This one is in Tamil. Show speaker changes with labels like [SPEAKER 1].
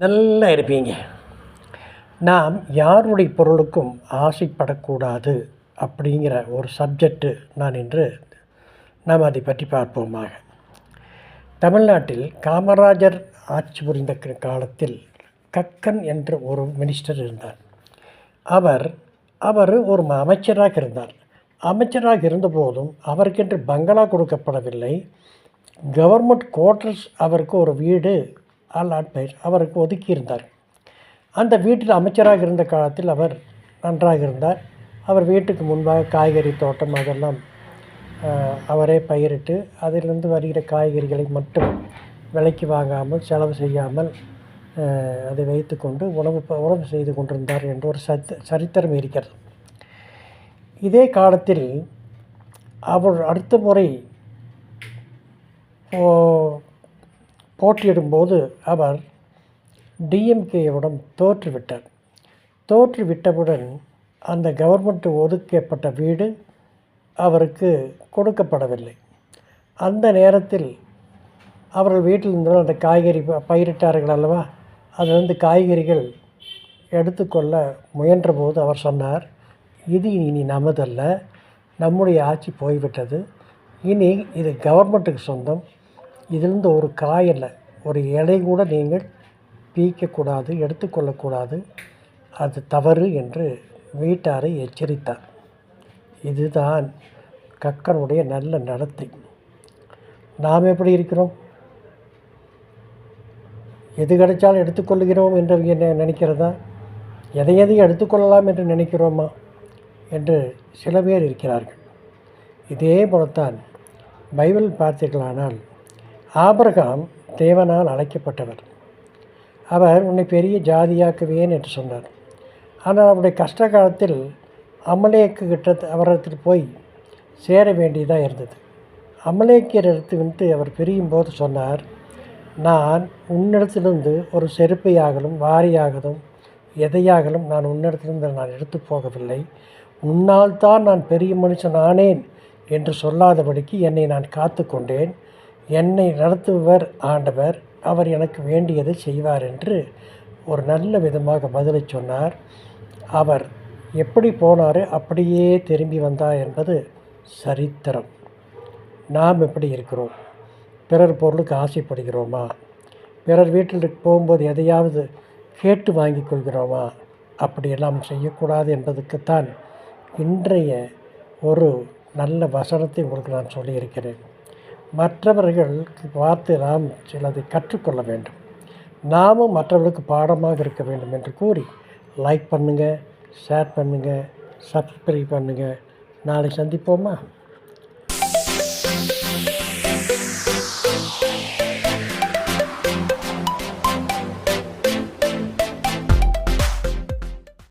[SPEAKER 1] நல்லா இருப்பீங்க. நாம் யாருடைய பொருளுக்கும் ஆசைப்படக்கூடாது அப்படிங்கிற ஒரு சப்ஜெக்டு நான் இன்று நாம் அதை பற்றி பார்ப்போமாக. தமிழ்நாட்டில் காமராஜர் ஆட்சி புரிந்த காலத்தில் கக்கன் என்ற ஒரு மினிஸ்டர் இருந்தார். அவர் ஒரு அமைச்சராக இருந்தார். அமைச்சராக இருந்தபோதும் அவருக்கென்று பங்களா கொடுக்கப்படவில்லை. கவர்மெண்ட் குவார்ட்டர்ஸ் அவருக்கு ஒரு வீடு அவருக்கு ஒதுக்கியிருந்தார். அந்த வீட்டில் அமைச்சராக இருந்த காலத்தில் அவர் நன்றாக இருந்தார். அவர் வீட்டுக்கு முன்பாக காய்கறி தோட்டம் அதெல்லாம் அவரே பயிரிட்டு அதிலிருந்து வருகிற காய்கறிகளை மட்டும் விலைக்கு வாங்காமல் செலவு செய்யாமல் அதை வைத்து கொண்டு உணவு செய்து கொண்டிருந்தார் என்ற ஒரு சரித்திரம் இருக்கிறது. இதே காலத்தில் அவர் அடுத்த முறை போட்டியிடும்போது அவர் டிஎம்கேவுடன் தோற்றுவிட்டவுடன் அந்த கவர்மெண்ட் ஒதுக்கப்பட்ட வீடு அவருக்கு கொடுக்கப்படவில்லை. அந்த நேரத்தில் அவர்கள் வீட்டில் இருந்தாலும் அந்த காய்கறி பயிரிட்டார்கள் அல்லவா, அதிலிருந்து காய்கறிகள் எடுத்துக்கொள்ள முயன்றபோது அவர் சொன்னார், இது இனி நமதல்ல, நம்முடைய ஆட்சி போய்விட்டது, இனி இது கவர்மெண்ட்டுக்கு சொந்தம், இதிலிருந்து ஒரு காயில் ஒரு இலை கூட நீங்கள் பீக்கக்கூடாது, எடுத்துக்கொள்ளக்கூடாது, அது தவறு என்று வீட்டாரை எச்சரித்தார். இதுதான் கக்கனுடைய நல்ல நடத்தை. நாம் எப்படி இருக்கிறோம்? எது கிடைச்சாலும் எடுத்துக்கொள்கிறோம் என்று நினைக்கிறதா? எதையும் எடுத்துக்கொள்ளலாம் என்று நினைக்கிறோமா என்று சில பேர் இருக்கிறார்கள். இதே போலத்தான் பைபிள் பார்த்தீர்களானால் ஆபிரகாம் தேவனால் அழைக்கப்பட்டவர். அவர் உன்னை பெரிய ஜாதியாக்குவேன் என்று சொன்னார். ஆனால் அவருடைய கஷ்ட காலத்தில் அமலேக்கு கிட்ட அவரிடத்தில் போய் சேர வேண்டியதாக இருந்தது. அமலேக்கியர் எடுத்து அவர் பிரியும் போது சொன்னார், நான் உன்னிடத்திலிருந்து ஒரு செருப்பையாகலும் வாரியாகலும் எதையாகலும் நான் உன்னிடத்திலிருந்து நான் எடுத்து போகவில்லை, உன்னால் தான் நான் பெரிய மனுஷன் ஆனேன் என்று சொல்லாதபடிக்கு என்னை நான் காத்து கொண்டேன், என்னை நடத்துபவர் ஆண்டவர், அவர் எனக்கு வேண்டியதை செய்வார் என்று ஒரு நல்ல விதமாக பதிலை சொன்னார். அவர் எப்படி போனார் அப்படியே திரும்பி வந்தார் என்பது சரித்திரம். நாம் எப்படி இருக்கிறோம்? பிறர் பொருளுக்கு ஆசைப்படுகிறோமா? பிறர் வீட்டில் போகும்போது எதையாவது கேட்டு வாங்கி கொள்கிறோமா? அப்படியெல்லாம் செய்யக்கூடாது என்பதுக்குத்தான் இன்றைய ஒரு நல்ல வசனத்தை உங்களுக்கு நான் சொல்லியிருக்கிறேன். மற்றவர்களுக்கு பார்த்து நாம் சிலதை கற்றுக்கொள்ள வேண்டும், நாமும் மற்றவர்களுக்கு பாடமாக இருக்க வேண்டும் என்று கூறி லைக் பண்ணுங்கள், ஷேர் பண்ணுங்கள், சப்ஸ்கிரைப் பண்ணுங்கள். நாளை சந்திப்போமா?